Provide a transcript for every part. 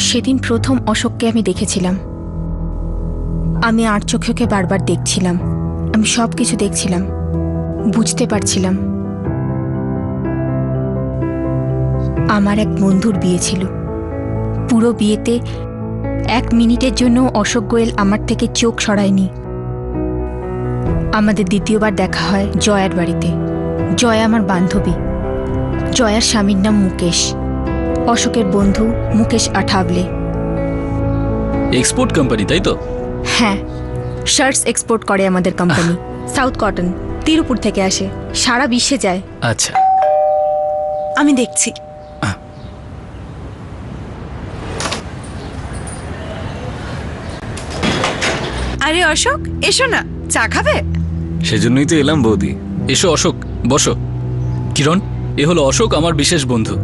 সেদিন প্রথম অশোককে আমি দেখেছিলাম। আমি আর চোখে ওকে বারবার দেখছিলাম। আমি সব কিছু দেখছিলাম, বুঝতে পারছিলাম। আমার এক বন্ধুর বিয়ে ছিল। পুরো বিয়েতে 1 মিনিটের জন্য অশোক গোয়েল আমার থেকে চোখ সরায়নি। আমাদের দ্বিতীয়বার দেখা হয় জয়ার বাড়িতে। জয়া আমার বান্ধবী। জয়ার স্বামীর নাম মুকেশ। অশোকের বন্ধু মুকেশ আঠাবলে। এক্সপোর্ট কোম্পানি, তাই তো? হ্যাঁ, শার্টস এক্সপোর্ট করে আমাদের কোম্পানি। সাউথ কটন, তিরুপুর থেকে আসে, সারা বিশ্বে যায়। আচ্ছা, আমি দেখছি। আরে অশোক, এসো না, চা খাবে? সেজন্যই তো এলাম বৌদি। এসো অশোক, বসো। কিরণ, এ হলো অশোক, আমার বিশেষ বন্ধু।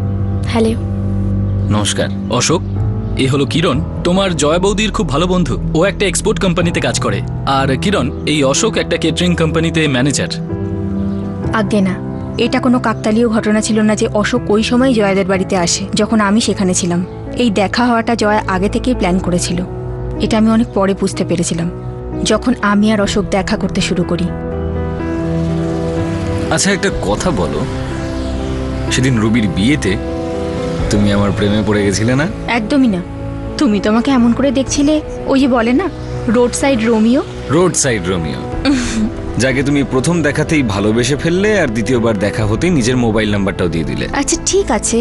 হ্যালো। নমস্কার অশোক, এ হলো কিরণ, তোমার জয়া বৌদির খুব ভালো বন্ধু। ও একটা এক্সপোর্ট কোম্পানিতে কাজ করে। আর কিরণ, এই অশোক একটা কেটারিং কোম্পানিতে ম্যানেজার। আজ্ঞে না, এটা কোনো কাকতালীয় ঘটনা ছিল না যে অশোক ওই সময় জয়াদের বাড়িতে আসে যখন আমি সেখানে ছিলাম। এই দেখা হওয়াটা জয়া আগে থেকেই প্ল্যান করেছিল। এটা আমি অনেক পরে বুঝতে পেরেছিলাম, যখন আমি আর অশোক দেখা করতে শুরু করি। আচ্ছা, একটা কথা বলো, সেদিন রুবির বিয়েতে তুমি আমার প্রেমে পড়ে গেছিলে না? একদমই না। তুমি তো আমাকে এমন করে দেখছিলে, ওই যে বলে না, road side Romeo. Road side Romeo, যাকে তুমি প্রথম দেখাতেই ভালোবেসে ফেললে আর দ্বিতীয়বার দেখা হতেই নিজের মোবাইল নাম্বারটাও দিয়ে দিলে। আচ্ছা ঠিক আছে,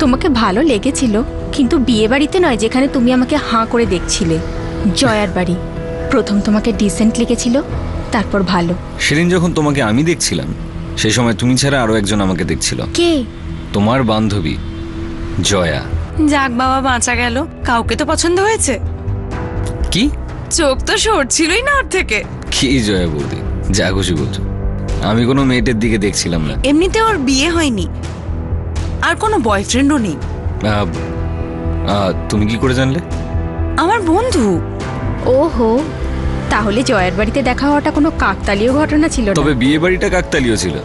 তোমাকে ভালো লেগেছিল, কিন্তু বিয়ে বাড়িতে নয় যেখানে তুমি আমাকে হাঁ করে দেখছিলে। জয়ার বাড়ি। প্রথম তোমাকে ডিসেন্ট লেগেছিল, তারপর ভালো। সেদিন যখন তোমাকে আমি দেখছিলাম, সেই সময় তুমি ছাড়া আরো একজন আমাকে দেখছিল। কে? তোমার বান্ধবী জয়া। যাক বাবা, বাঁচা গেল। কাউকে তো পছন্দ হয়েছে। কি? চোখ তো সরছিলই না ওর থেকে। কি জয়া বৌদি, যা খুশি বলছো। আমি কোনো মেয়েটের দিকে দেখছিলাম না। এমনিতে ওর বিয়ে হয়নি, আর কোনো বয়ফ্রেন্ডও নেই। তুমি কি করে জানলে? আমার বন্ধু। ওহো, তাহলে জয়ার বাড়িতে দেখা হওয়াটা কোনো কাকতালীয় ঘটনা ছিল না। তবে বিয়ে বাড়িটা কাকতালীয় ছিল।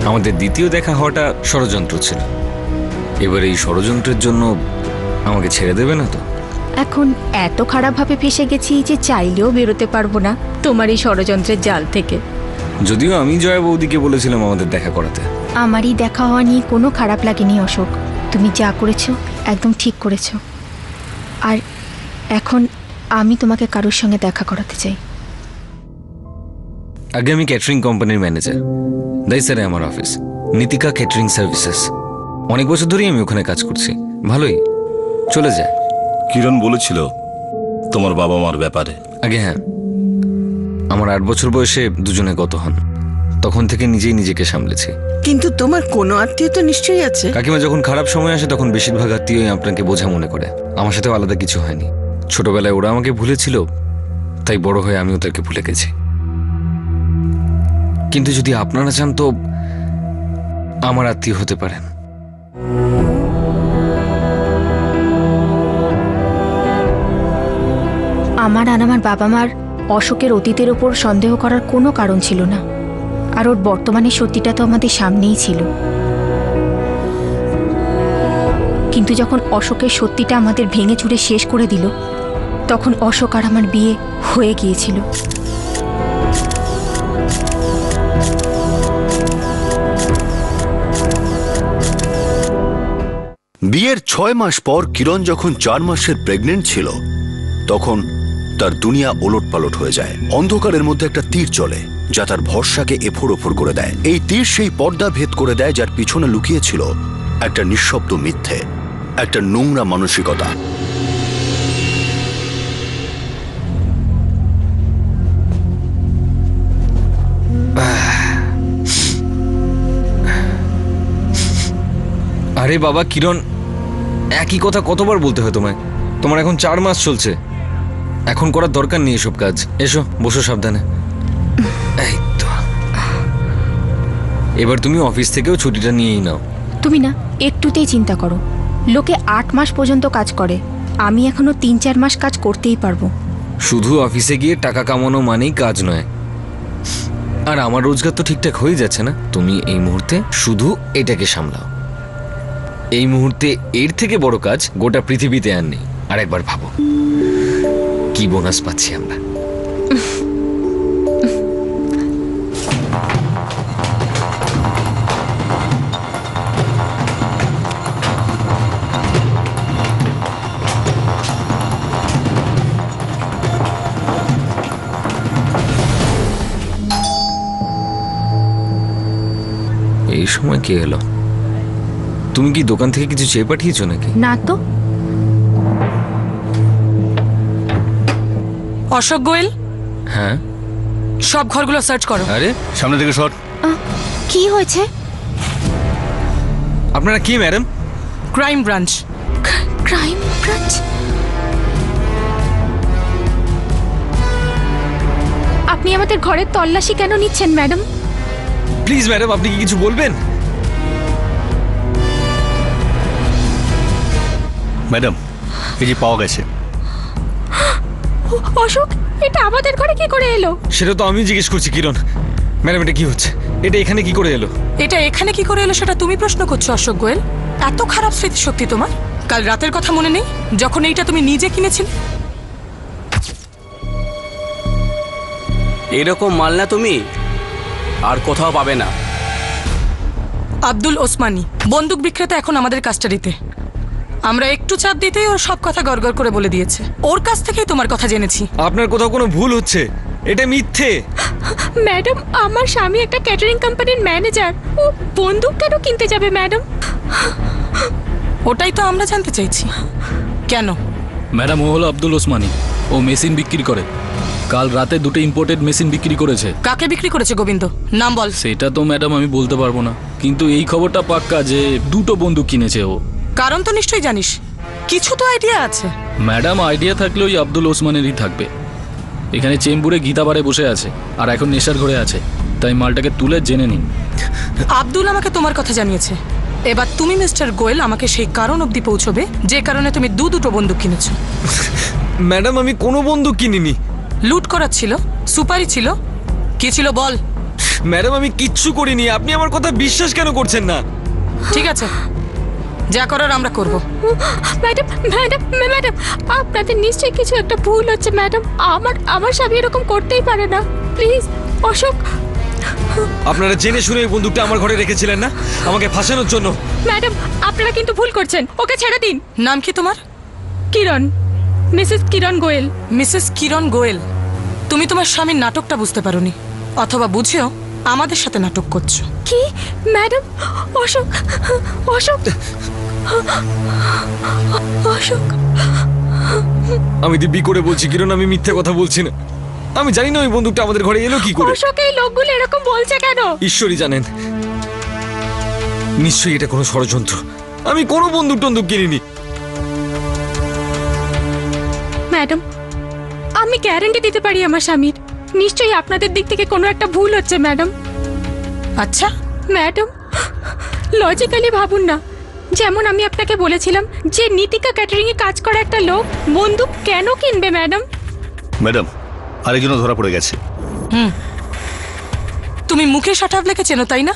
আমাদের দ্বিতীয় দেখা হওয়াটা ষড়যন্ত্র ছিল। এবার এই ষড়যন্ত্রের জন্য আমাকে ছেড়ে দেবে না তো? এখন এত খারাপভাবে ফেসে গেছি যে চাইলেও বেরোতে পারবো না তোমার এই ষড়যন্ত্রের জাল থেকে। যদিও আমি জয়া বৌদিকে বলেছিলাম আমাদের দেখা করাতে। আমারই দেখা হওয়া নিয়ে কোনো খারাপ লাগেনি অশোক। তুমি যা করেছো একদম ঠিক করেছো। আর এখন আমি তোমাকে কারোর সঙ্গে দেখা করাতে চাই। আগে আমি ক্যাটারিং কোম্পানির ম্যানেজার। দাইসারে আমার অফিস, নীতিকা ক্যাটারিং সার্ভিসেস। অনেক বছর ধরেই আমি ওখানে কাজ করছি। ভালোই চলে যায়। কিরণ বলেছিল তোমার বাবা মার ব্যাপারে? আগে হ্যাঁ, আমার 8 বছর বয়সে দুজনে গত হন। তখন থেকে নিজেই নিজেকে সামলেছি। কিন্তু তোমার কোনো আত্মীয় তো নিশ্চয়ই আছে। কাকিমা, যখন খারাপ সময় আসে তখন বেশিরভাগ আত্মীয়ই আপনাকে বোঝা মনে করে। আমার সাথেও আলাদা কিছু হয়নি। ছোটবেলায় ওরা আমাকে ভুলেছিল, তাই বড় হয়ে আমি ওদেরকে ভুলে গেছি। কিন্তু যদি আপনারা চান তো আমার আত্মীয় হতে পারেন। আমার আর আমার বাবা মার অশোকের অতীতের ওপর সন্দেহ করার কোনো কারণ ছিল না। আর ওর বর্তমানের সত্যিটা তো আমাদের সামনেই ছিল। কিন্তু যখন অশোকের সত্যিটা আমাদের ভেঙে চুরে শেষ করে দিল, তখন অশোক আর আমার বিয়ে হয়ে গিয়েছিল। বিয়ের 6 মাস পর কিরণ যখন 4 মাসের প্রেগনেন্ট ছিল, তখন তার দুনিয়া ওলটপালট হয়ে যায়। অন্ধকারের মধ্যে একটা তীর চলে যা তার ভরসাকে এফোড় ওফোড় করে দেয়। এই তীর সেই পর্দা ভেদ করে দেয় যার পিছনে লুকিয়েছিল একটা নিঃশব্দ মিথ্যে, একটা নোংরা মানসিকতা। আরে বাবা কিরণ, একই কথা কতবার বলতে হয় তোমায়? তোমার এখন 4 মাস চলছে। এখন করার দরকার নেই এসব কাজ। এসো, বসো সাবধানে। এই তো, এবার তুমি অফিস থেকেও ছুটিটা নিয়েই নাও। তুমি না একটুতেই চিন্তা করো। লোকে 8 মাস পর্যন্ত কাজ করে, আমি এখনো 3-4 মাস কাজ করতেই পারবো। শুধু অফিসে গিয়ে টাকা কামানো মানেই কাজ নয়। আর আমার রোজগার তো ঠিকঠাক হয়ে যাচ্ছে না। তুমি এই মুহূর্তে শুধু এটাকে সামলাও। এই মুহূর্তে এর থেকে বড় কাজ গোটা পৃথিবীতে আর নেই। আর একবার ভাবো কি বোনাস পাচ্ছি আমরা। এই সময় কে এলো? তুমি কি দোকান থেকে কিছু চেয়ে পাঠিয়েছো নাকি? না তো। অশোক গোয়েল, হ্যাঁ। সব ঘরগুলো সার্চ করো। আরে সামনে থেকে সর। কি হয়েছে? আপনারা কি madam? Crime branch. Crime branch? আপনি আমাদের ঘরের তল্লাশি কেন নিচ্ছেন ম্যাডাম? প্লিজ ম্যাডাম, আপনি কি কিছু বলবেন? ম্যাডাম, এই যে পাওয়া গেছে। অশোক, এটা আমাদের ঘরে কি করে এলো? সেটা তো আমি জিজ্ঞেস করছি কিরণ। ম্যাডাম এটা কি হচ্ছে? এটা এখানে কি করে এলো? এটা এখানে কি করে এলো সেটা তুমি প্রশ্ন করছো অশোক গোয়েল? এত খারাপ স্মৃতিশক্তি তোমার? কাল রাতের কথা মনে নেই যখন এইটা তুমি নিজে কিনেছিলে? এরকম মাল না তুমি আর কোথাও পাবে না। আব্দুল ওসমানী বন্দুক বিক্রেতা এখন আমাদের কাস্টাডিতে। আমরা একটু চাপ দিতেই ওর সব কথা গড়গড় করে বলে দিয়েছে। ওর কাছ থেকেই তোমার কথা জেনেছি। আপনার কোথাও কোনো ভুল হচ্ছে, এটা মিথ্যে। ম্যাডাম, আমার স্বামী একটা ক্যাটারিং কোম্পানির ম্যানেজার। ও বন্দুক কেন কিনতে যাবে ম্যাডাম? ওটাই তো আমরা জানতে চাইছি। কেন? ম্যাডাম, ও হলো আব্দুল ওসমানী। ও মেশিন বিক্রি করে। কাল রাতে দুটো ইম্পোর্টেড মেশিন বিক্রি করেছে। কাকে বিক্রি করেছে গোবিন্দ? নাম বল। সেটা তো ম্যাডাম আমি বলতে পারবো না, কিন্তু এই খবরটা পাক্কা যে দুটো বন্দুক কিনেছে ও। কারণ তো নিশ্চয়ই জানিস, কিছু তো আইডিয়া আছে। ম্যাডাম, আইডিয়া থাকলে ওই আব্দুল ওসমানেরই থাকবে। এখানে চেম্বুরে গীতাবারে বসে আছে আর এখন নেশার ঘরে আছে, তাই মালটাকে তুলে জেনে নিন। আব্দুল আমাকে তোমার কথা জানিয়েছে। এবার তুমি মিস্টার গোয়েল আমাকে সেই কারণ অবধি পৌঁছবে যে কারণে তুমি দুটো বন্দুক কিনেছো। ম্যাডাম আমি কোনো বন্দুক কিনিনি। লুট করার ছিল, সুপারি ছিল, কি ছিল বল? ম্যাডাম আমি কিচ্ছু করিনি, আপনি আমার কথা বিশ্বাস কেন করছেন না? ঠিক আছে, যা করার আমরা করব। ম্যাডাম ম্যাডাম ম্যাডাম, আপনাদের নিশ্চয়ই কিছু একটা ভুল হচ্ছে ম্যাডাম। আমার স্বামী এরকম করতেই পারে না। প্লিজ অশোক। আপনারা জেনে শুনে এই বন্দুকটা আমার ঘরে রেখেছিলেন না আমাকে ফাঁসানোর জন্য? ম্যাডাম আপনারা কিন্তু ভুল করছেন, ওকে ছেড়ে দিন। নাম কি তোমার? কিরণ, মিসেস কিরণ গোয়েল। মিসেস কিরণ গোয়েল, তুমি তোমার স্বামীর নাটকটা বুঝতে পারোনি, অথবা বুঝেও আমাদের সাথে নাটক করছো। কি ম্যাডাম? অশোক, অশোক, অশোক। আমি দিব্যি করে বলছি কিরণ, আমি মিথ্যে কথা বলছি না। আমি জানি না ওই বন্দুকটা আমাদের ঘরে এলো কি করে। অশোক, এই লোকগুলো এরকম বলছে কেন? ঈশ্বরই জানেন। নিশ্চয়ই এটা কোনো ষড়যন্ত্র। আমি কোনো বন্দুক কিনিনি। ম্যাডাম, আমি গ্যারান্টি দিতে পারি আমার স্বামীর। নিশ্চয়ই আপনাদের দিক থেকে কোনো একটা ভুল হচ্ছে ম্যাডাম। আচ্ছা, ম্যাডাম লজিক্যালি ভাবুন না। যেমন আমি আপনাকে বলেছিলাম যে নীতিকা ক্যাটারিং এ কাজ করা একটা লোক বন্দুক কেন কিনবে ম্যাডাম? ম্যাডাম, আরেকজনও ধরা পড়ে গেছে। তুমি মুকেশ আঠাবলেকে চেনো তাই না?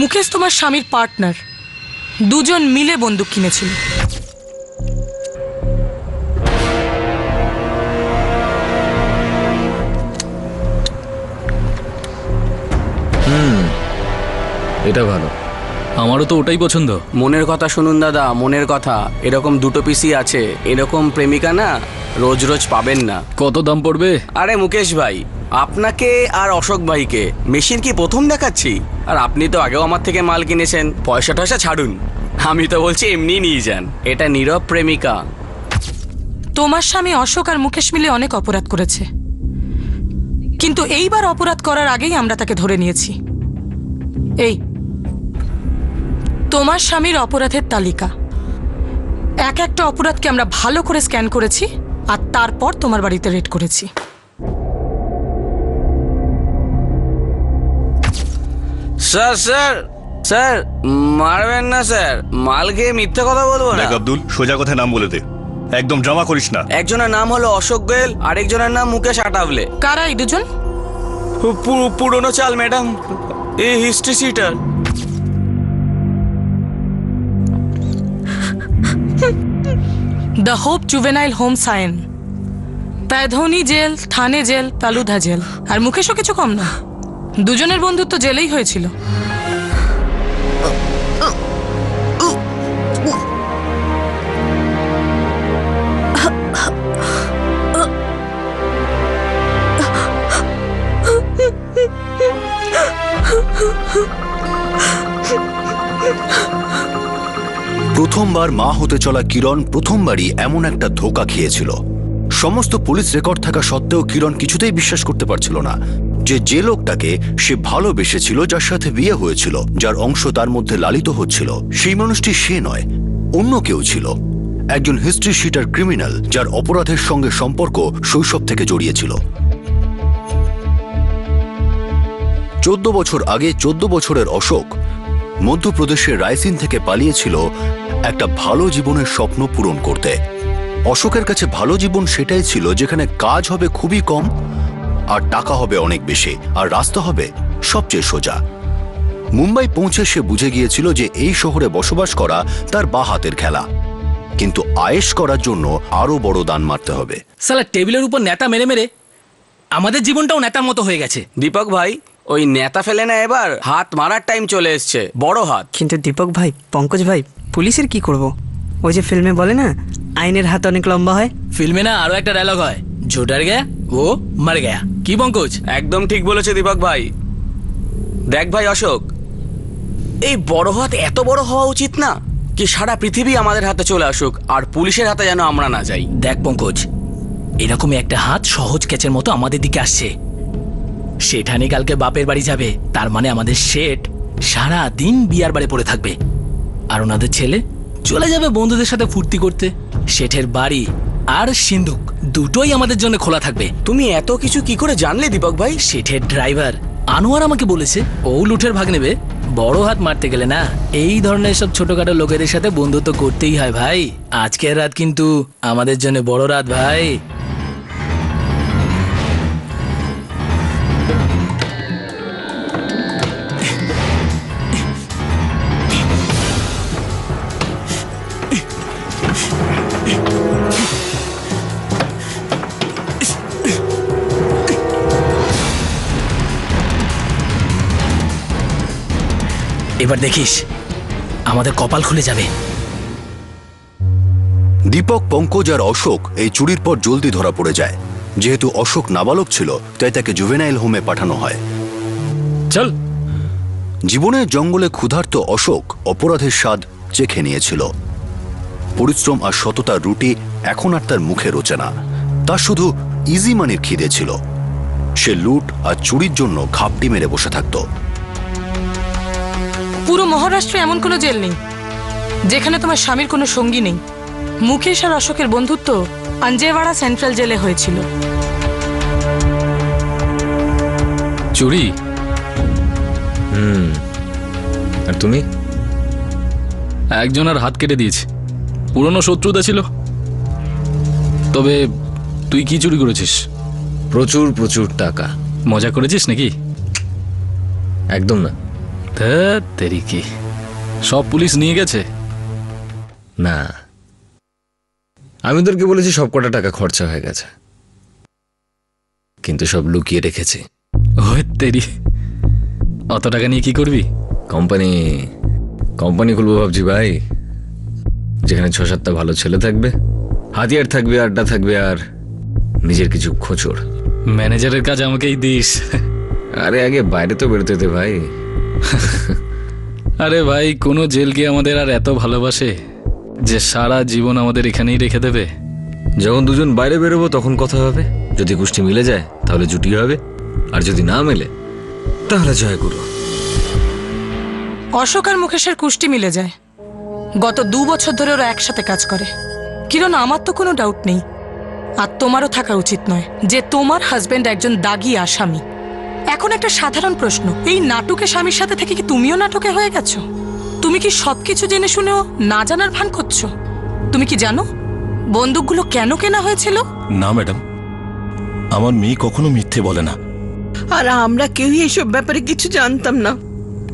মুকেশ তোমার স্বামীর পার্টনার। দুজন মিলে বন্দুক কিনেছিল। এটা ভালো, আমারও তো ওটাই পছন্দ। মনের কথা শুনুন দাদা, মনের কথা। এরকম দুটো পিসি আছে, এরকম প্রেমিকা না রোজ রোজ পাবেন না। কত দাম পড়বে? আরে মুকেশ ভাই, আপনাকে আর অশোক ভাইকে মেশিন কি প্রথম দেখাচ্ছি? আর আপনি তো আগেও আমার থেকে মাল কিনেছেন। পয়সা টয়সা ছাড়ুন, আমি তো বলছি এমনি নিয়ে যান। এটা নীরব প্রেমিকা। তোমার স্বামী অশোক আর মুকেশ মিলে অনেক অপরাধ করেছে, কিন্তু এইবার অপরাধ করার আগেই আমরা তাকে ধরে নিয়েছি। এই তোমার স্বামীর অপরাধের তালিকা। এক একটা অপরাধকে আমরা ভালো করে স্ক্যান করেছি আর তারপর তোমার বাড়িতে রেড করেছি। স্যার স্যার স্যার মারবেন না স্যার, মাল খেয়ে মিথ্যে কথা বলবো না। দেখ আব্দুল, সোজা কথায় নাম বলে দে, একদম ড্রামা করিস না। একজনের নাম হলো অশোক গোয়েল, আরেকজনের নাম মুকেশ আটাবলে। কারা এই দুজন? পুরনো চাল ম্যাডাম, এই history sheeter. The hope juvenile home Sion, প্যাধনি jail, Thane jail, Taloja jail. আর মুকেশও কিছু কম না, দুজনের বন্ধুত্ব জেলেই হয়েছিল। প্রথমবার মা হতে চলা কিরণ প্রথমবারই এমন একটা ধোঁকা খেয়েছিল। সমস্ত পুলিশ রেকর্ড থাকা সত্ত্বেও কিরণ কিছুতেই বিশ্বাস করতে পারছিল না যে লোকটাকে সে ভালোবেসেছিল, যার সাথে বিয়ে হয়েছিল, যার অংশ তার মধ্যে লালিত হচ্ছিল, সেই মানুষটি সে নয়, অন্য কেউ ছিল। একজন হিস্ট্রি শিটার ক্রিমিনাল, যার অপরাধের সঙ্গে সম্পর্ক শৈশব থেকে জড়িয়েছিল। 14 বছর আগে 14 বছরের অশোক মধ্যপ্রদেশের রায়সিন থেকে পালিয়েছিল একটা ভালো জীবনের স্বপ্ন পূরণ করতে। অশোকের কাছে ভালো জীবন সেটাই ছিল যেখানে কাজ হবে খুবই কম আর টাকা হবে অনেক বেশি, আর রাস্তা হবে সবচেয়ে সোজা। মুম্বাই পৌঁছে সে বুঝে গিয়েছিল যে এই শহরে বসবাস করা তার বা হাতের খেলা, কিন্তু আয়েশ করার জন্য আরো বড় দান মারতে হবে। সালা টেবিলের উপর নেতা মেরে মেরে আমাদের জীবনটাও নেতার মতো হয়ে গেছে। দীপক ভাই, ওই নেতা ফেলে না, এবার হাত মারার টাইম চলে এসছে, বড় হাত। কিন্তু দীপক ভাই, পঙ্কজ ভাই, পুলিশের কি করব? ওই যে ফিল্মে বলে না, আইনের হাত অনেক লম্বা হয়। ফিল্মে না আরো একটা ডায়লগ হয়, जो डर गया वो मर गया। কি পঙ্কজ? একদম ঠিক বলেছে দীপক ভাই। দেখ ভাই অশোক, এই বড় হাত এত বড় হওয়া উচিত না কি সারা পৃথিবী আমাদের হাতে চলে আসুক আর পুলিশের হাতে যেন আমরা না যাই। দেখ পঙ্কজ, এরকমই একটা হাত সহজ ক্যাচের মতো আমাদের দিকে আসছে। সেঠানি কালকে বাপের বাড়ি যাবে, তার মানে আমাদের শেঠ সারা দিন বিয়ার বাড়ি পড়ে থাকবে, আর ওনাদের ছেলে চলে যাবে বন্ধুদের সাথে ফুর্তি করতে। শেঠের বাড়ি আর সিন্ধুক দুটোই আমাদের জন্য খোলা থাকবে। তুমি এত কিছু কি করে জানলে দীপক ভাই? শেঠের ড্রাইভার আনোয়ার আমাকে বলেছে, ও লুঠের ভাগ নেবে। বড় হাত মারতে গেলে না এই ধরনের সব ছোটখাটো লোকেদের সাথে বন্ধুত্ব করতেই হয় ভাই। আজকের রাত কিন্তু আমাদের জন্য বড় রাত ভাই। এবার দেখিস আমাদের কপাল খুলে যাবে। দীপক, পঙ্কজ আর অশোক এই চুরির পর জলদি ধরা পড়ে যায়। যেহেতু অশোক নাবালক ছিল, তাই তাকে জুভেনাইল হোমে পাঠানো হয়। চল। জীবনের জঙ্গলে ক্ষুধার্ত অশোক অপরাধের স্বাদ চেখে নিয়েছিল। পরিশ্রম আর সততার রুটি এখন আর তার মুখে রোচে না, তার শুধু ইজি মানির খিদে ছিল। সে লুট আর চুরির জন্য ঘাপটি মেরে বসে থাকত। পুরো মহারাষ্ট্রে এমন কোনো জেল নেই যেখানে তোমার স্বামীর কোনো সঙ্গী নেই। মুকেশ আর অশোকের বন্ধুত্ব আঞ্জেওয়াড়া সেন্ট্রাল জেলে হয়েছিল। চুরি? আর তুমি? একজনের হাত কেটে দিয়েছে, পুরনো শত্রুতা ছিল। তবে তুই কি চুরি করেছিস? প্রচুর প্রচুর টাকা। মজা করেছিস নাকি? একদম না। তেরি কি সব পুলিশ নিয়ে গেছে? না, আমি তোরকে বলেছি সব কটা টাকা খরচা হয়ে গেছে, কিন্তু সব লুকিয়ে রেখেছি। ওই তেরি, অত টাকা নিয়ে কি করবি? কোম্পানি খুলবো ভাবছি ভাই, যেখানে 6-7টা ভালো ছেলে থাকবে, হাতিয়ার থাকবে, আড্ডা থাকবে, আর নিজের কিছু খোঁচড়। ম্যানেজারের কাজ আমাকেই দিস। আরে আগে বাইরে তো বেরোতে দে ভাই। আরে ভাই, কোনো জেল কি আমাদের আর এত ভালোবাসে যে সারা জীবন আমাদের এখানেই রেখে দেবে? যখন দুজন বাইরে বেরোবো তখন কথা হবে। যদি গোষ্ঠী মিলে যায় তাহলে জুটি হবে, আর যদি না মেলে তাহলে জয় গুরু। অশোক আর মুকেশের কুষ্টি মিলে যায়। গত 2 বছর ধরে ওরা একসাথে কাজ করে। কিরণ, আমার তো কোনো ডাউট নেই, আর তোমারও থাকা উচিত নয়, যে তোমার হাজবেন্ড একজন দাগী আসামি। এখন একটা সাধারণ প্রশ্ন, এই নাটকে স্বামীর সাথে থেকে কি তুমিও নাটকে হয়ে গেছো? তুমি কি সবকিছু জেনে শুনেও না জানার ভান করছো? তুমি কি জানো বন্দুকগুলো কেন কেনা হয়েছিল? না ম্যাডাম, আমার মেয়ে কখনো মিথ্যে বলে না। আর আমরা কেউই এসব ব্যাপারে কিছু জানতাম না।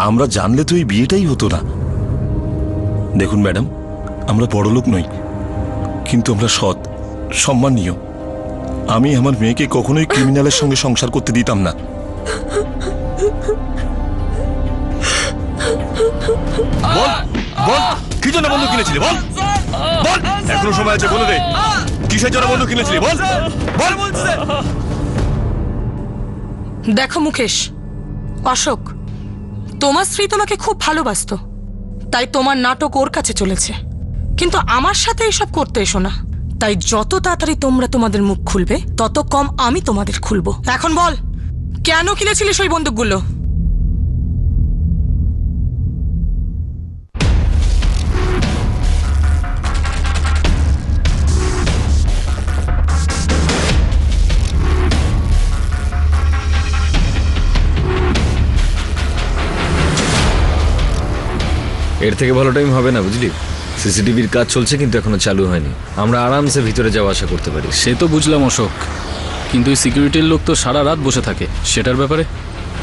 আমরা জানলে তো এই বিয়েটাই হতো না। দেখুন ম্যাডাম, আমরা বড়লোক নই, কিন্তু আমরা সৎ, সম্মানীয়। আমি আমার মেয়েকে কখনোই ক্রিমিনালের সঙ্গে সংসার করতে দিতাম না। বল বল, কি জন্য বন্ধু কিনেছিলি? বল বল, এখনো সময় আছে, বলে দে কিসের জন্য বন্ধু কিনেছিলি? বল বল। দেখো মুকেশ, অশোক, তোমার স্ত্রী তোমাকে খুব ভালোবাসতো, তাই তোমার নাটক ওর কাছে চলেছে। কিন্তু আমার সাথে এসব করতে এসো না। তাই যত তাড়াতাড়ি তোমরা তোমাদের মুখ খুলবে তত কম আমি তোমাদের খুলবো। এখন বল, কেন কিনেছিলিস ওই বন্দুকগুলো? এর থেকে ভালো টাইম হবে না, বুঝলি? সিসিটিভির কাজ চলছে কিন্তু এখনো চালু হয়নি। আমরা আরামসে ভিতরে যাওয়া আসা করতে পারি। সে তো বুঝলাম অশোক, কিন্তু ওই সিকিউরিটির লোক তো সারা রাত বসে থাকে, সেটার ব্যাপারে?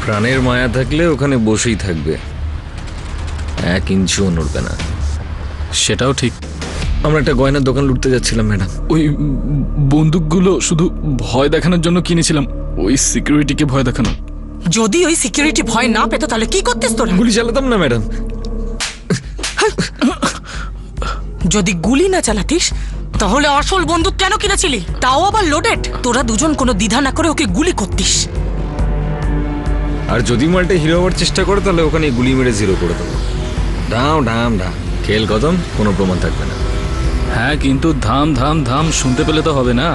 প্রাণের মায়া থাকলে ওখানে বসেই থাকবে, 1 ইঞ্চিও নড়বে না। সেটাও ঠিক। আমরা একটা গয়নার দোকান লুটতে যাচ্ছিলাম ম্যাডাম। ওই বন্দুকগুলো শুধু ভয় দেখানোর জন্য কিনেছিলাম, ওই সিকিউরিটিকে ভয় দেখানো। যদি ওই সিকিউরিটি ভয় না পেতো তাহলে কি করতিস তোরা? গুলি চালাতাম না ম্যাডাম। যদি গুলি না চালাতিস তাহলে আসল বন্দুক কেন কিনেছিলি, তাও আবার লোডেড? তোরা দুজন কোনো দ্বিধা না করে ওকে গুলি করতিস। আর যদি মালটা হিরো হওয়ার চেষ্টা করে তাহলে ওখানে গুলি মেরে জিরো করে দেবো। ডাম ডাম ডাম, খেল খতম, কোনো প্রমাণ থাকবে না। হ্যাঁ, কিন্তু ধাম ধাম ধাম শুনতে পেলে তো হবে না,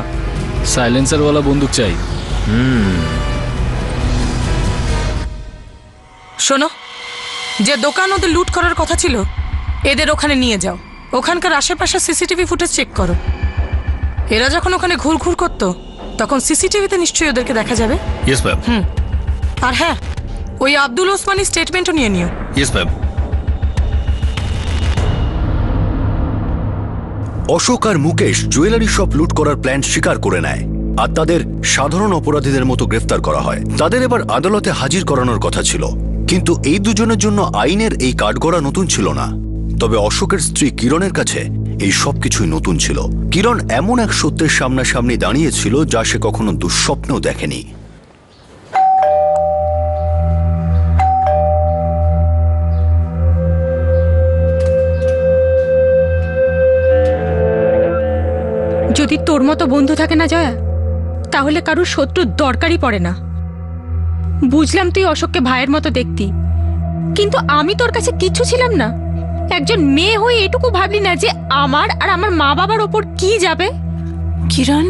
সাইলেন্সারওয়ালা বন্দুক চাই। শোনো, যে দোকান ওদের লুট করার কথা ছিল এদের ওখানে নিয়ে যাও। ওখানকার আশেপাশে সিসিটিভি ফুটেজ চেক করো। এরা যখন ওখানে ঘুরঘুর করতো তখন সিসিটিভিতে নিশ্চয়ই ওদেরকে দেখা যাবে। Yes ma'am. আর হ্যাঁ, ওই আব্দুল ওসমানী স্টেটমেন্টও নিয়ে নিও। Yes ma'am. অশোক আর মুকেশ জুয়েলারি শপ লুট করার প্ল্যান স্বীকার করে নেয়, আর তাদের সাধারণ অপরাধীদের মতো গ্রেফতার করা হয়। তাদের এবার আদালতে হাজির করানোর কথা ছিল, কিন্তু এই দুজনের জন্য আইনের এই কাঠগড়া নতুন ছিল না। তবে অশোকের স্ত্রী কিরণের কাছে এই সবকিছুই নতুন ছিল। কিরণ এমন এক সত্যের সামনাসামনি দাঁড়িয়েছিল যা সে কখনো দুঃস্বপ্নেও দেখেনি। যদি তোর মতো বন্ধু থাকে না জয়া, তাহলে কারোর শত্রুর দরকারই পড়ে না। বুঝলাম তুই অশোককে ভাইয়ের মতো দেখতি, কিন্তু আমি তোর কাছে কিচ্ছু ছিলাম না। একজন মেয়ে হয়ে এটুকু ভাবলি না যে আমার আর আমার মা বাবার ওপর কি যাবে? কিরণ,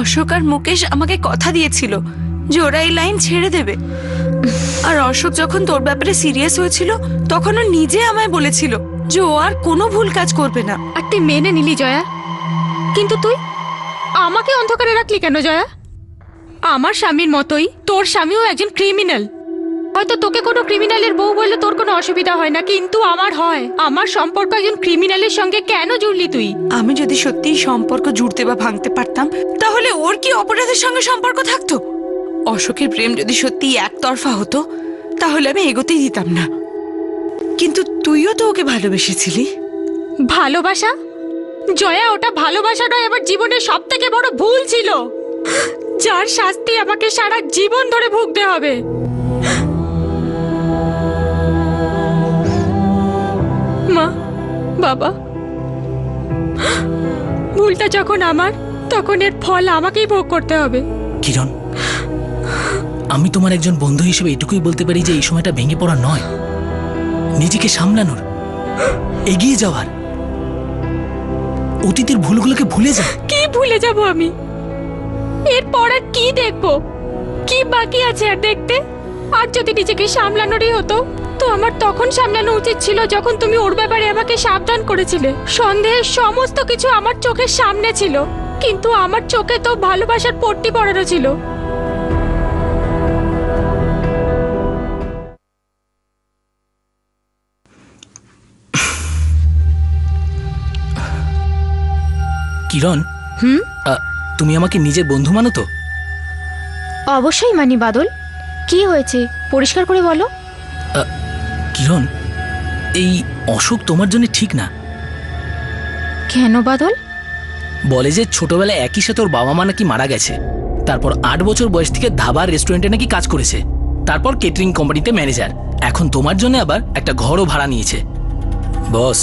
অশোক আর মুকেশ আমাকে কথা দিয়েছিল যে ওরা এই লাইন ছেড়ে দেবে। আর অশোক যখন তোর ব্যাপারে সিরিয়াস হয়েছিল তখন ও নিজে আমায় বলেছিল যে ও আর কোনো ভুল কাজ করবে না। আর তুই মেনে নিলি জয়া, কিন্তু তুই আমাকে অন্ধকারে রাখলি কেন জয়া? আমার স্বামীর মতোই তোর স্বামীও একজন ক্রিমিনাল। হয়তো তোকে কোনো ক্রিমিনালের বউ বললে তোর কোনো অসুবিধা হয় না, কিন্তু আমার হয়। আমার সম্পর্ক একজন ক্রিমিনালের সঙ্গে কেন জুড়লি তুই? আমি যদি সত্যিই সম্পর্ক জুড়তে বা ভাঙতে পারতাম তাহলে ওর কি অপরাধের সঙ্গে সম্পর্ক থাকতো? অশোকের প্রেম যদি সত্যিই একতরফা হতো তাহলে আমি এগোতেই দিতাম না। কিন্তু তুইও তো ওকে ভালোবেসেছিলি। ভালোবাসা? জয়া, ওটা ভালোবাসা নয়, আমার জীবনের সব থেকে বড় ভুল ছিল, যার শাস্তি আমাকে সারা জীবন ধরে ভুগতে হবে। মা, বাবা, ভুলটা যখন আমার, তখন এর ফল আমাকেই ভোগ করতে হবে। কিরণ, আমি তোমার একজন বন্ধু হিসেবে এটুকুই বলতে পারি যে এই সময়টা ভেঙে পড়া নয়, নিজেকে সামলানোর, এগিয়ে যাওয়ার। অতীতের ভুলগুলোকে ভুলে যা। কি ভুলে যাব আমি? এরপর আর কি দেখবো? কি বাকি আছে আর দেখতে? আর যদি নিজেকে সামলানোরই হতো তো আমার তখন সামলানো উচিত ছিল, যখন তুমি ওর ব্যাপারে আমাকে সাবধান করেছিলে। সন্দেহের সমস্ত কিছু আমার চোখের সামনে ছিল, কিন্তু আমার চোখে তো ভালোবাসার পট্টি পড়ানো ছিল। কিরণ, তুমি আমাকে নিজের বন্ধু মানো তো? অবশ্যই মানি বাদল। কি হয়েছে পরিষ্কার করে বলো। কিরণ, এই অসুখ তোমার জন্য ঠিক না। কেন বাদল? বলে যে ছোটবেলায় একই সাথে ওর বাবা মা নাকি মারা গেছে, তারপর 8 বছর বয়স থেকে ধাবার রেস্টুরেন্টে নাকি কাজ করেছে, তারপর কেটারিং কোম্পানিতে ম্যানেজার, এখন তোমার জন্য আবার একটা ঘরও ভাড়া নিয়েছে। বস,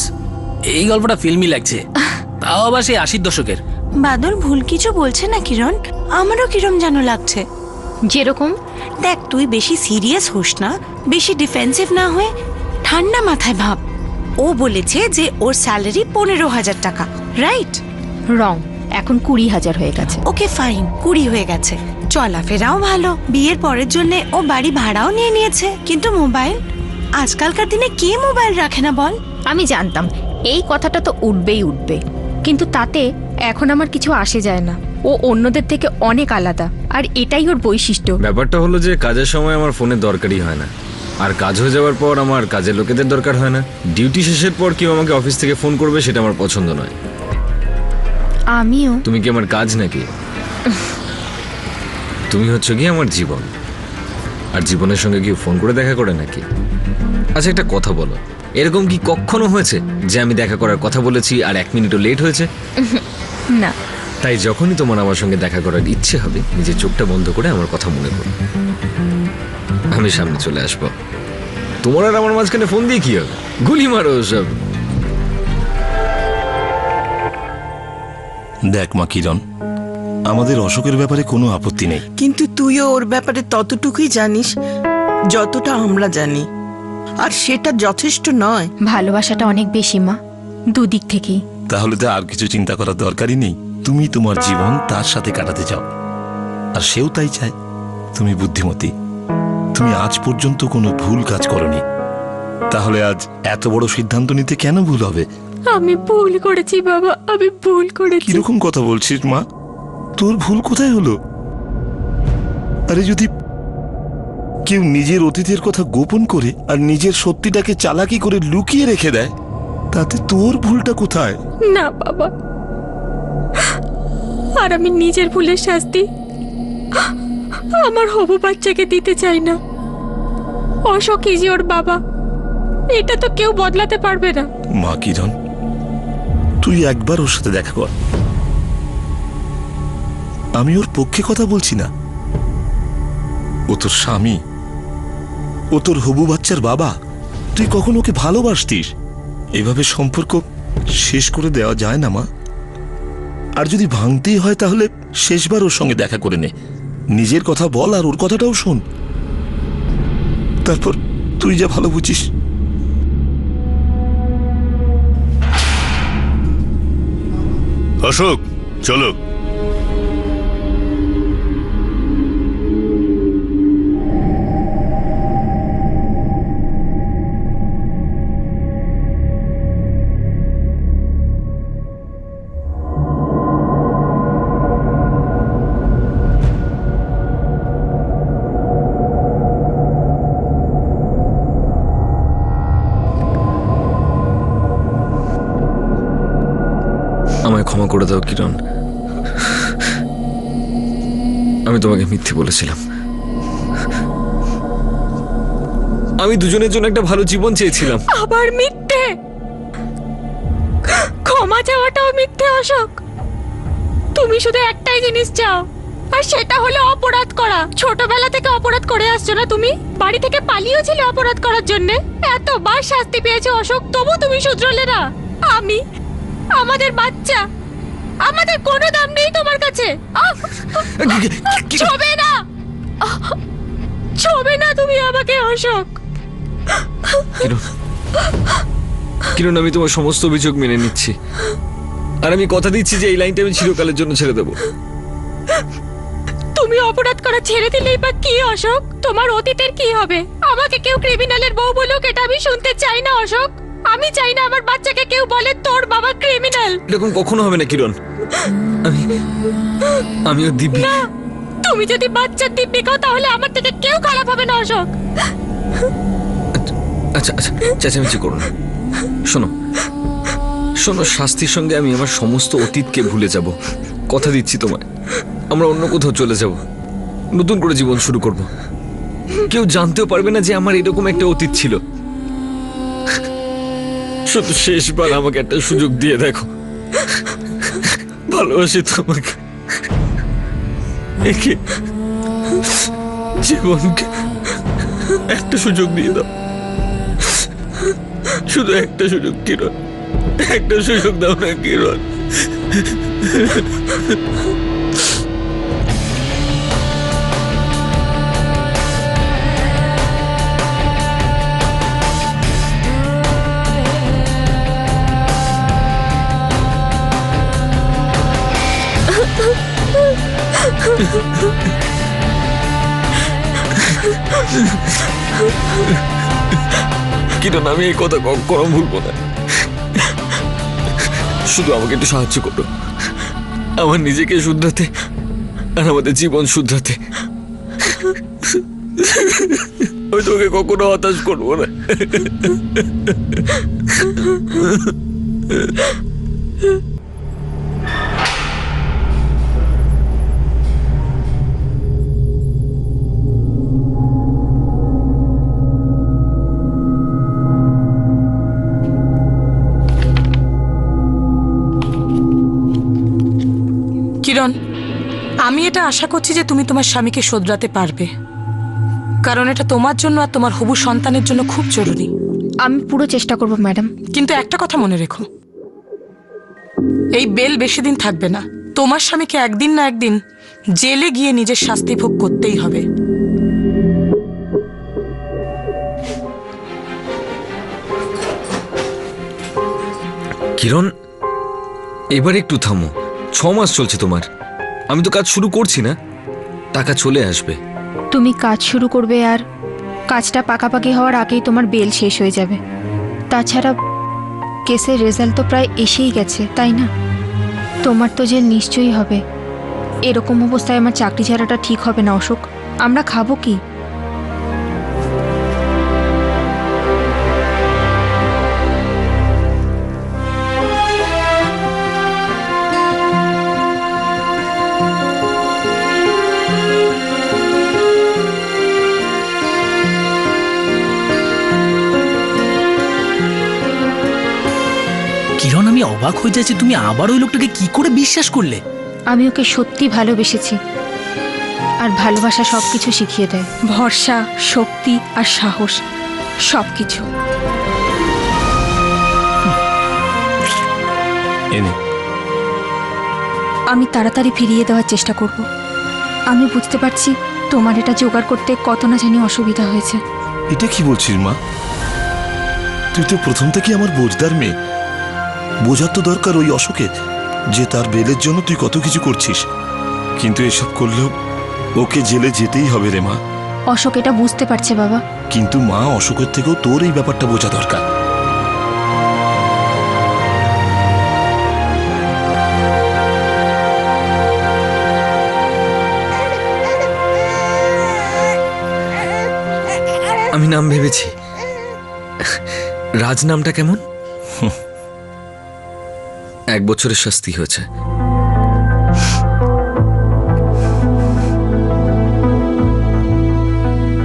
এই গল্পটা ফিল্মি লাগছে, তাও আবার সেই 80 দশকের। বাদল ভুল কিছু বলছে না কিরণ? আমারও কিরম যেন লাগছে। যেরকম? দেখ, তুই বেশি সিরিয়াস হোস না, বেশি ডিফেন্সিভ না হয়ে ঠান্ডা মাথায় ভাব। ও বলেছে যে ওর স্যালারি 15,000 টাকা, রাইট? রং, এখন 20,000 হয়ে গেছে। ওকে ফাইন, 20 হয়ে গেছে। চলাফেরাও ভালো, বিয়ের পরের জন্য ও বাড়ি ভাড়াও নিয়ে নিয়েছে। কিন্তু মোবাইল, আজকালকার দিনে কে মোবাইল রাখে না বল? আমি জানতাম এই কথাটা তো উঠবেই উঠবে, কিন্তু তাতে এখন আমার কিছু আসে যায় না। ও অন্যদের থেকে অনেক আলাদা, আর এটাই ওর বৈশিষ্ট্য। ব্যাপারটা হলো যে কাজের সময় আমার ফোনের দরকারই হয় না, আর কাজ হয়ে যাওয়ার পর আমার কাজের লোকেদের দরকার হয় না। ডিউটি শেষের পর কেউ আমাকে অফিস থেকে ফোন করবে সেটা আমার পছন্দ নয়। আমিও। তুমি কি আমার কাজ নাকি? তুমি হচ্ছে কি আমার জীবন, আর জীবনের সঙ্গে কেউ ফোন করে দেখা করে নাকি? আচ্ছা একটা কথা বলো, এরকম কি কখনো হয়েছে যে আমি দেখা করার কথা বলেছি আর 1 মিনিটও লেট হয়েছে? না। তাই যখনই তোমার আমার সঙ্গে দেখা করার ইচ্ছে হবে, নিজের চোখটা বন্ধ করে আমার কথা মনে করো, আমি সামনে চলে আসবো। তোমার আর আমার মাঝখানে ফোন দিয়ে কি হবে? গুলি মারো সব। দেখ মা কিরণ, আমাদের অশোকের ব্যাপারে কোনো আপত্তি নেই, কিন্তু তুইও ওর ব্যাপারে ততটুকুই জানিস যতটা আমরা জানি, আর সেটা যথেষ্ট নয়। ভালোবাসাটা অনেক বেশি মা, দুদিক থেকেই। তাহলে তো আর কিছু চিন্তা করার দরকারই নেই। তুমি তোমার জীবন তার সাথে কাটাতে চাও, আর সেও তাই চায়। তুমি বুদ্ধিমতী, তুমি আজ পর্যন্ত কোনো ভুল কাজ করনি, তাহলে আজ এত বড় সিদ্ধান্ত নিতে কেন ভুল হবে? আমি ভুল করেছি বাবা, আমি ভুল করেছি। কিরকম কথা বলছিস মা? তোর ভুল কোথায় হলো? আরে যদি কেউ নিজের অতীতের কথা গোপন করে আর নিজের সত্যিটাকে চালাকি করে লুকিয়ে রেখে দেয়, তাতে তোর ভুলটা কোথায়? না বাবা, আর আমি নিজের ভুলের শাস্তি আমার হবু বাচ্চাকে দিতে চাই না। অশোক ইজি ওর বাবা, এটা তো কেউ বদলাতে পারবে না। মা কিরণ, তুই একবার ওর সাথে দেখা কর। আমি ওর পক্ষে কথা বলছি না, ও তোর স্বামী, ও তোর হবু বাচ্চার বাবা। তুই কখন ওকে ভালোবাসতিস? এভাবে সম্পর্ক শেষ করে দেওয়া যায় না মা। আর যদি ভাঙতেই হয় তাহলে শেষবার ওর সঙ্গে দেখা করে নে, নিজের কথা বল আর ওর কথাটাও শোন, তারপর তুই যা ভালো বুঝিস। অশোক, চলো। আমায় ক্ষমা করে দাও কিরণ, আমি তোমাকে মিথ্যে বলেছিলাম। আমি দুজনের জন্য একটা ভালো জীবন চেয়েছিলাম। আবার মিথ্যে? ক্ষমা চাওয়াটাও মিথ্যে অশোক? তুমি শুধু একটাই জিনিস চাও, আর সেটা হলো অপরাধ করা। ছোটবেলা থেকে অপরাধ করে আসছো না তুমি? বাড়ি থেকে পালিয়েছিলে অপরাধ করার জন্য, এতবার শাস্তি পেয়েছো অশোক, তবু তুমি শুধরালে না। আমি, আমাদের বাচ্চা, আমাদের কোনো দাম নেই তোমার কাছে। ছবে না, ছবে না তুমি আমাকে অশোক। কিরণ, আমি তোমার সমস্ত অভিযোগ মেনে নিচ্ছি, আর আমি কথা দিচ্ছি যে এই লাইনটা আমি চিরকালের জন্য ছেড়ে দেবো। তুমি অপরাধ করা ছেড়ে দিলেই বা কি অশোক? তোমার অতীতের কি হবে? আমাকে কেউ ক্রিমিনালের বউ বলুক, এটা আমি শুনতে চাই না অশোক। আমি চাই না আমার বাচ্চাকে কেউ বলে তোর বাবা ক্রিমিনাল। এরকম কখনো হবে না কিরণ। আমিও দিব্যি। না, তুমি যদি বাচ্চার দিব্যি খাও তাহলে আমার থেকে কেউ খারাপ হবে না অশোক। আচ্ছা আচ্ছা, চেঁচামেচি করো না। শোনো, শোনো, শাস্তির সঙ্গে আমি আমার সমস্ত অতীতকে ভুলে যাব। কথা দিচ্ছি তোমায়, আমরা অন্য কোথাও চলে যাব, নতুন করে জীবন শুরু করব। কেউ জানতেও পারবে না যে আমার এরকম একটা অতীত ছিল। শুধু শেষবার আমাকে একটা সুযোগ দিয়ে দেখো। ভালোবাসি তোমাকে, একে জীবনকে একটা সুযোগ দিয়ে দাও। শুধু একটা সুযোগ কিরণ, একটা সুযোগ দাও না কিরণ। কিরণ, আমি এই কথা কখনো ভুলবো না। শুধু আমাকে একটু সাহায্য করো, আমার নিজেকে শুধরাতে আর আমাদের জীবন শুধরাতে। আমি তোকে কখনো হতাশ করবো না। কিরণ, আমি এটা আশা করছি যে তুমি তোমার স্বামীকে শোধরাতে পারবে, কারণ এটা তোমার জন্য আর তোমার হবু সন্তানের জন্য খুব জরুরি। আমি পুরো চেষ্টা করব ম্যাডাম। কিন্তু একটা কথা মনে রেখো, এই বেল বেশি দিন থাকবে না। তোমার স্বামীকে একদিন না একদিন জেলে গিয়ে নিজের শাস্তি ভোগ করতেই হবে। কিরণ, এবার একটু থামো। 6 মাস চলছে তোমার, আমি তো কাজ শুরু করছি না। টাকা চলে আসবে। তুমি কাজ শুরু করবে আর কাজটা পাকাপাকি হওয়ার আগেই তোমার বেল শেষ হয়ে যাবে। তাছাড়া কেসের রেজাল্ট তো প্রায় এসেই গেছে, তাই না? তোমার তো জেল নিশ্চয়ই হবে। এরকম অবস্থায় আমার চাকরি ছাড়াটা ঠিক হবে না অশোক। আমরা খাবো কি? কিরণ, আমি অবাক হয়ে যাচ্ছি, তুমি আবার ওই লোকটাকে কি করে বিশ্বাস করলে? আমি ওকে সত্যি ভালোবেসেছি, আর ভালোবাসা সবকিছু শিখিয়ে দেয়। ভরসা, শক্তি আর সাহস, সবকিছু। আমি তাড়াতাড়ি ফিরিয়ে দেওয়ার চেষ্টা করব। আমি বুঝতে পারছি তোমার এটা জোগাড় করতে কত না জানি অসুবিধা হয়েছে। এটা কি বলছিস মা? তুই তো প্রথম থেকে আমার বোঝদার মেয়ে। বোঝার তো দরকার ওই অশোকের, যে তার বেলের জন্য তুই কত কিছু করছিস। কিন্তু এসব করলেও ওকে জেলে যেতেই হবে রে মা। অশোক এটা বুঝতে পারছে বাবা। কিন্তু মা, অশোকের থেকেও তোর এই ব্যাপারটা বোঝা দরকার। আমি নাম ভেবেছি। রাজ নামটা কেমন? 1 বছরের শাস্তি হয়েছে।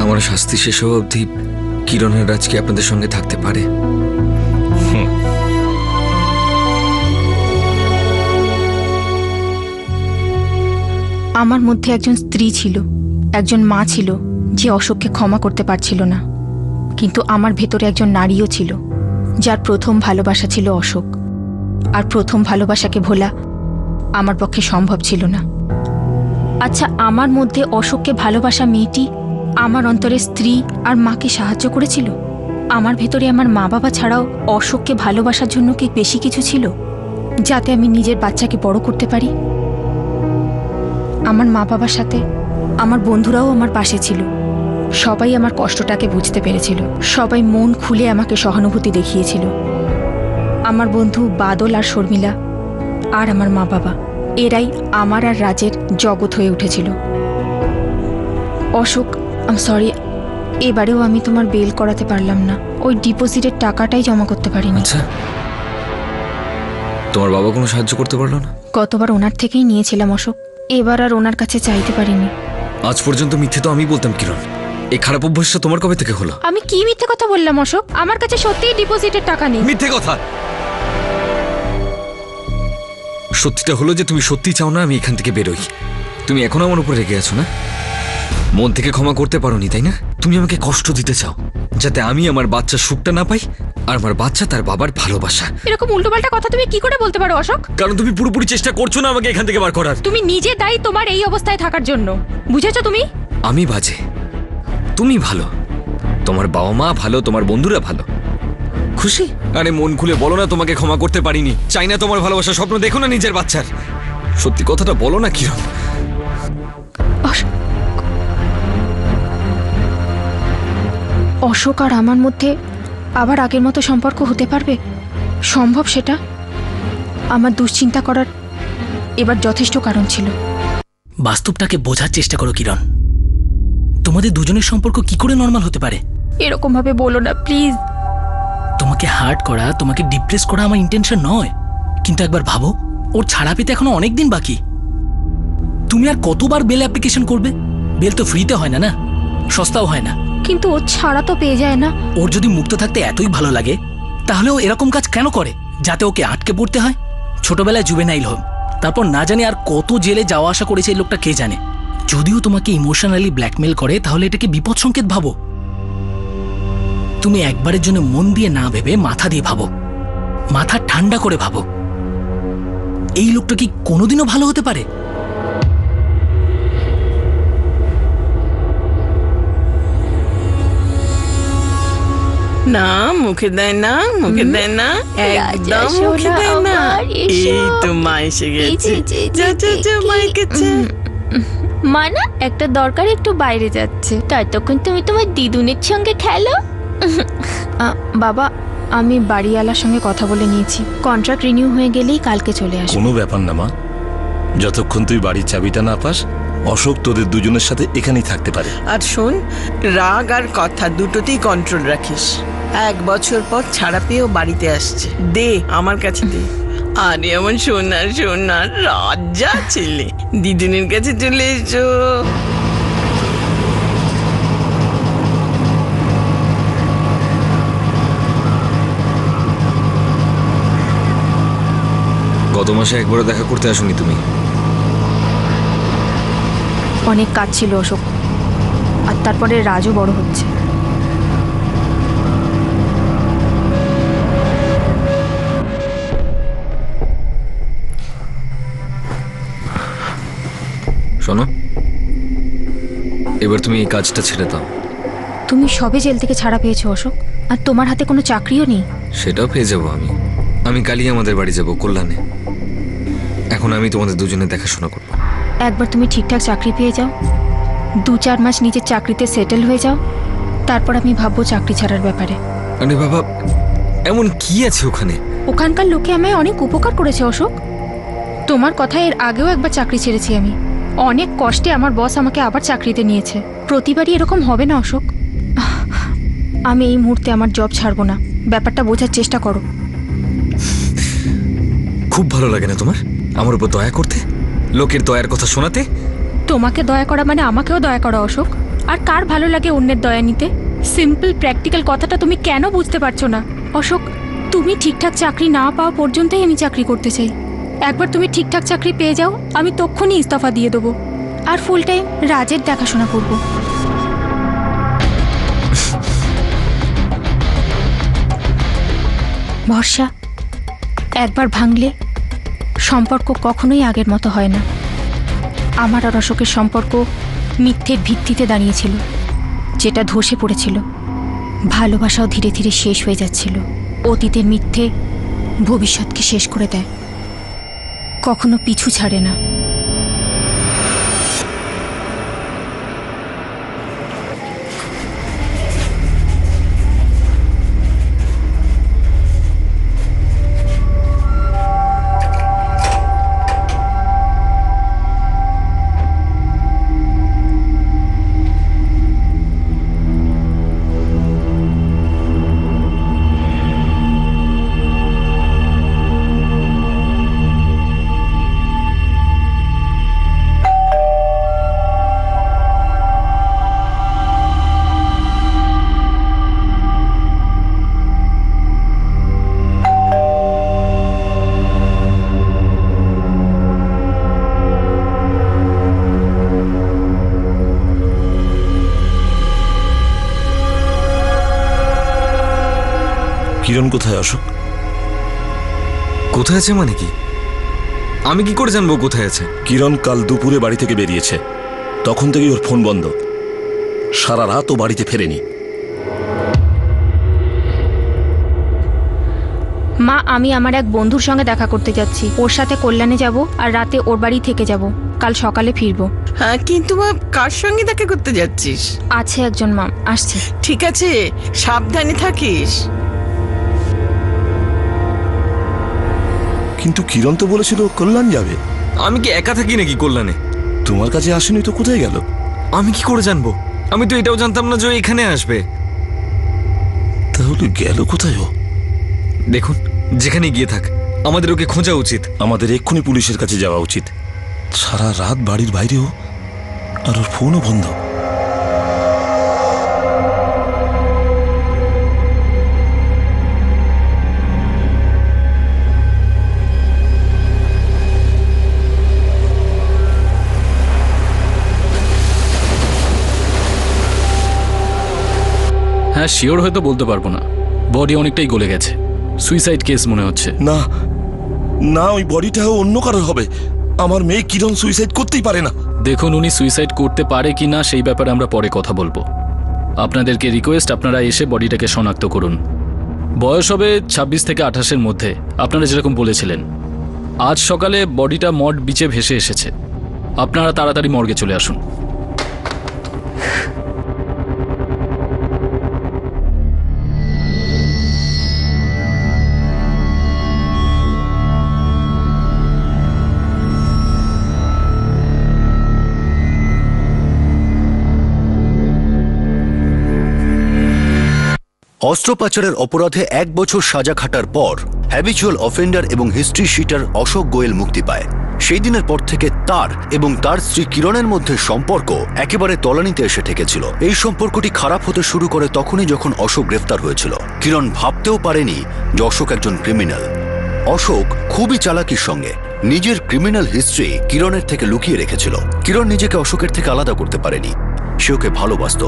আমার শাস্তি শেষ হওয়া অবধি কিরণের রাজ কি আপনাদের সঙ্গে থাকতে পারে? আমার মধ্যে একজন স্ত্রী ছিল, একজন মা ছিল যে অশোককে ক্ষমা করতে পারছিল না। কিন্তু আমার ভেতরে একজন নারীও ছিল যার প্রথম ভালোবাসা ছিল অশোক। আর প্রথম ভালোবাসাকে ভোলা আমার পক্ষে সম্ভব ছিল না। আচ্ছা, আমার মধ্যে অশোককে ভালোবাসা মেয়েটি আমার অন্তরে স্ত্রী আর মাকে সাহায্য করেছিল? আমার ভেতরে আমার মা বাবা ছাড়াও অশোককে ভালোবাসার জন্য কি বেশি কিছু ছিল, যাতে আমি নিজের বাচ্চাকে বড় করতে পারি? আমার মা বাবার সাথে আমার বন্ধুরাও আমার পাশে ছিল। সবাই আমার কষ্টটাকে বুঝতে পেরেছিল, সবাই মন খুলে আমাকে সহানুভূতি দেখিয়েছিল। আমার বন্ধু বাদল আর শর্মিলা আর আমার মা বাবা, এরাই আমার আর রাজের জগৎ হয়ে উঠেছিল। অশোক, আই এম সরি, এবারেও আমি তোমার বেল করাতে পারলাম না। ওই ডিপোজিটের টাকাটাই জমা করতে পারিনি। আচ্ছা, তোমার বাবা কোনো সাহায্য করতে পারলো না? গতবার ওনার থেকেই নিয়েছিলাম অশোক, এবার আর ওনার কাছে চাইতে পারিনি। আজ পর্যন্ত মিথ্যে তো আমি বলতাম কিরণ। এই খারাপ অভ্যাসটা তোমার কবে থেকে হলো? আমি কি মিথ্যে কথা বললাম অশোক? আমার কাছে সত্যিই ডিপোজিটের টাকা নেই। মিথ্যে কথা। সত্যিটা হলো যে তুমি সত্যি চাও না আমি এখান থেকে বেরোই। তুমি এখনো আমার উপর রেগে আছো না? মন থেকে ক্ষমা করতে পারোনি, তাই না? তুমি আমাকে কষ্ট দিতে চাও যাতে আমি আমার বাচ্চার সুখটা না পাই আর আমার বাচ্চা তার বাবার ভালোবাসা। এরকম উল্টোপাল্টা কথা তুমি কি করে বলতে পারো অশোক? কারণ তুমি পুরোপুরি চেষ্টা করছো না আমাকে এখান থেকে বার করার। তুমি নিজে দায়ী তোমার এই অবস্থায় থাকার জন্য, বুঝেছো তুমি? আমি বাজে, তুমি ভালো, তোমার বাবা মা ভালো, তোমার বন্ধুরা ভালো। খুশি? আরে মন খুলে বলো না তোমাকে ক্ষমা করতে পারিনি। চাই না তোমার ভালোবাসা, স্বপ্ন দেখো না নিজের বাচ্চার। সত্যি কথাটা বলো না কিরণ। অশোক আর আমার মধ্যে আবার আগের মতো সম্পর্ক হতে পারবে? সম্ভব সেটা? আমার দুশ্চিন্তা করার এবার যথেষ্ট কারণ ছিল। বাস্তবটাকে বোঝার চেষ্টা করো কিরণ। তোমাদের দুজনের সম্পর্ক কি করে নর্মাল হতে পারে? এরকম ভাবে বলো না প্লিজ। তোমাকে হার্ট করা, তোমাকে ডিপ্রেস করা আমার ইন্টেনশন নয়, কিন্তু একবার ভাবো ওর ছাড়া পেতে এখনো অনেক দিন বাকি। তুমি আর কতবার বেল অ্যাপ্লিকেশন করবে? বেল তো ফ্রিতে হয় না, না সস্তাও হয় না। কিন্তু ও ছাড়া তো পেয়ে যায় না। ওর যদি মুক্ত থাকতে এতই ভালো লাগে তাহলে ও এরকম কাজ কেন করে যাতে ওকে আটকে পড়তে হয়? ছোটবেলায় জুভেনাইল হোম, তারপর না জানি আর কত জেলে যাওয়া আসা করেছে এই লোকটা কে জানে। যদিও তোমাকে ইমোশনালি ব্ল্যাকমেল করে তাহলে এটাকে বিপদ সংকেত ভাবো। তুমি একবারের জন্য মন দিয়ে না ভেবে মাথা দিয়ে ভাবো, মাথা ঠান্ডা করে ভাবো। এই লোকটা কি কোনোদিনও ভালো হতে পারে? না মুখে দেয় না, মুখে দেয় না, একদম মুখে দেয় না। এই তো মা এসে গেছে। যা যা যা মাইকে চা। মা না একটা দরকার একটু বাইরে যাচ্ছে, ততক্ষণ তুমি তোমার দিদুনের সঙ্গে খেলো। বাবা, আমি বাড়িওয়ালার সঙ্গে কথা বলে নিয়েছি, কন্ট্রাক্ট রিনিউ হয়ে গেলেই কালকে চলে আসবে। কোনো ব্যাপার না মা, যতক্ষণ তুই বাড়ির চাবিটা না পাস অশোক তোদের দুজনের সাথে এখানেই থাকতে পারে। আর শোন, রাগ আর কথা দুটোতেই কন্ট্রোল রাখিস। 1 বছর পর ছাড়া পেয়েও বাড়িতে আসছে। দে আমার কাছে দে। আরে এমন সোনার সোনার রাজা ছেলে, দিদুনের কাছে চলে এসো। গত মাসে একবারও দেখা করতে আসোনি তুমি। অনেক কাজ ছিল অশোক, আর তারপরে রাজও বড় হচ্ছে। শোনো, এবার তুমি এই কাজটা ছেড়ে দাও। তুমি সবে জেল থেকে ছাড়া পেয়েছো অশোক, আর তোমার হাতে কোনো চাকরিও নেই। সেটাও পেয়ে যাবো আমি কালই আমাদের বাড়ি যাব কল্যাণে। এখন আমি তোমাদের দুজনে দেখাশোনা করবো। একবার তুমি ঠিকঠাক চাকরি পেয়ে যাও, 2-4 মাস নিজের চাকরিতে সেটেল হয়ে যাও, তারপর আমি ভাববো চাকরি ছাড়ার ব্যাপারে। আরে বাবা, এমন কি আছে ওখানে? ওখানকার লোকে আমায় অনেক উপকার করেছে অশোক। তোমার কথা, এর আগেও একবার চাকরি ছেড়েছি আমি। অনেক কষ্টে আমার বস আমাকে আবার চাকরিতে নিয়েছে। প্রতিবারই এরকম হবে না অশোক। আমি এই মুহূর্তে আমার জব ছাড়বো না, ব্যাপারটা বোঝার চেষ্টা করো। খুব ভালো লাগে না তোমার আমার উপর দয়া করতে, লোকের দয়ার কথা শোনাতে? তোমাকে দয়া করা মানে আমাকেও দয়া করা অশোক। আর কার ভালো লাগে অন্যের দয়া নিতে? সিম্পল প্র্যাকটিক্যাল কথাটা তুমি কেন বুঝতে পারছো না অশোক? তুমি ঠিকঠাক চাকরি না পাওয়া পর্যন্তই আমি চাকরি করতে চাই। একবার তুমি ঠিকঠাক চাকরি পেয়ে যাও, আমি তক্ষুনি ইস্তফা দিয়ে দেবো, আর ফুল টাইম রাজের দেখাশোনা করবো। ভরসা একবার ভাঙলে সম্পর্ক কখনোই আগের মতো হয় না। আমার আর অশোকের সম্পর্ক মিথ্যের ভিত্তিতে দাঁড়িয়েছিল, যেটা ধসে পড়েছিল। ভালোবাসাও ধীরে ধীরে শেষ হয়ে যাচ্ছিল। অতীতের মিথ্যে ভবিষ্যৎকে শেষ করে দেয়, কখনো পিছু ছাড়ে না। কিরণ কোথায় অশোক? কোথায় আছে মানে কি? আমি কি করে জানবো কোথায় আছে? কিরণ কাল দুপুরে বাড়ি থেকে বেরিয়েছে, তখন থেকেই ওর ফোন বন্ধ। সারা রাত ও বাড়িতে ফেরেনি। মা, আমি আমার এক বন্ধুর সঙ্গে দেখা করতে যাচ্ছি। ওর সাথে কল্যাণে যাব আর রাতে ওর বাড়ি থেকে যাব। কাল সকালে ফিরবো। হ্যাঁ, কিন্তু মা কার সঙ্গে দেখা করতে যাচ্ছিস? আছে একজন, মা আসছে। ঠিক আছে, সাবধানে থাকিস। কিন্তু কিরণ তো বলেছিল কল্যাণ যাবে। আমি কি একা থাকি নাকি কল্যাণে? তোমার কাছে আসেনি তো কোথায় গেল? আমি কি করে জানবো? আমি তো এটাও জানতাম না যে ও এখানে আসবে। তাহলে গেল কোথায় ও? দেখুন, যেখানে গিয়ে থাক, আমাদের ওকে খোঁজা উচিত। আমাদের এক্ষুনি পুলিশের কাছে যাওয়া উচিত। সারা রাত বাড়ির বাইরেও, আর ওর ফোনও বন্ধ। হ্যাঁ, শিওর হয়তো বলতে পারবো না। বডি অনেকটাই গলে গেছে। সুইসাইড কেস মনে হচ্ছে। না না, ওই বডিটাও অন্য কারোর হবে। আমার মেয়ে কিরণ সুইসাইড করতেই পারে না। দেখুন, উনি সুইসাইড করতে পারে কি না সেই ব্যাপারে আমরা পরে কথা বলবো। আপনাদেরকে রিকোয়েস্ট, আপনারা এসে বডিটাকে শনাক্ত করুন। বয়স হবে 26 থেকে 28-এর মধ্যে, আপনারা যেরকম বলেছিলেন। আজ সকালে বডিটা মড বিচে ভেসে এসেছে। আপনারা তাড়াতাড়ি মর্গে চলে আসুন। অস্ত্র পাচারের অপরাধে 1 বছর সাজা খাটার পর হ্যাবিচুয়াল অফেন্ডার এবং হিস্ট্রি শিটার অশোক গোয়েল মুক্তি পায়। সেই দিনের পর থেকে তার এবং তার স্ত্রী কিরণের মধ্যে সম্পর্ক একেবারে তলানিতে এসে ঠেকেছিল। এই সম্পর্কটি খারাপ হতে শুরু করে তখনই যখন অশোক গ্রেফতার হয়েছিল। কিরণ ভাবতেও পারেনি যে অশোক একজন ক্রিমিনাল। অশোক খুবই চালাকির সঙ্গে নিজের ক্রিমিনাল হিস্ট্রি কিরণের থেকে লুকিয়ে রেখেছিল। কিরণ নিজেকে অশোকের থেকে আলাদা করতে পারেনি। সে ওকে ভালোবাসত,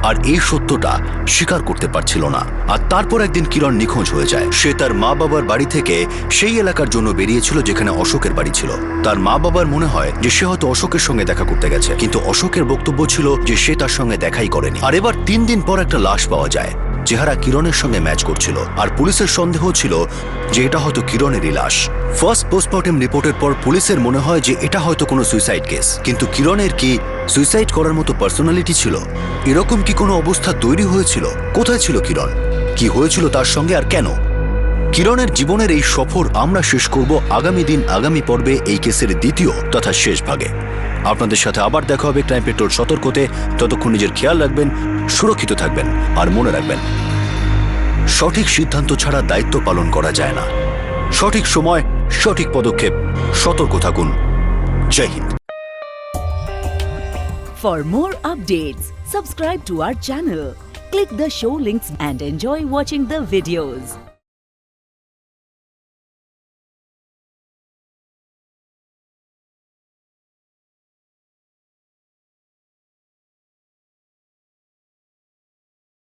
আর এই সত্যটা স্বীকার করতে পারছিল না। আর তারপর একদিন কিরণ নিখোঁজ হয়ে যায়। সে তার মা বাবার বাড়ি থেকে সেই এলাকার জন্য বেরিয়েছিল যেখানে অশোকের বাড়ি ছিল। তার মা বাবার মনে হয় যে সে হয়তো অশোকের সঙ্গে দেখা করতে গেছে, কিন্তু অশোকের বক্তব্য ছিল যে সে তার সঙ্গে দেখাই করেনি। আর এবার 3 দিন পর একটা লাশ পাওয়া যায়, চেহারা কিরণের সঙ্গে ম্যাচ করছিল। আর পুলিশের সন্দেহ ছিল যে এটা হয়তো কিরণেরই লাশ। ফার্স্ট পোস্টমর্টেম রিপোর্টের পর পুলিশের মনে হয় যে এটা হয়তো কোনো সুইসাইড কেস। কিন্তু কিরণের কি সুইসাইড করার মতো পার্সোনালিটি ছিল? এরকম কি কোনো অবস্থা তৈরি হয়েছিল? কোথায় ছিল কিরণ? কি হয়েছিল তার সঙ্গে, আর কেন? কিরণের জীবনের এই সফর আমরা শেষ করব আগামী দিন, আগামী পর্বে এই কেসের দ্বিতীয় তথা শেষ ভাগে। আপনাদের সাথে আবার দেখা হবে ক্রাইম পেট্রোল সতর্কতে। ততক্ষণ নিজের খেয়াল রাখবেন, সুরক্ষিত থাকবেন, আর মনে রাখবেন, সঠিক সিদ্ধান্ত ছাড়া দায়িত্ব পালন করা যায় না। সঠিক সময়, সঠিক পদক্ষেপ। সতর্ক থাকুন। জয় Hind. For more updates, subscribe to our channel, click the show links and enjoy watching the videos.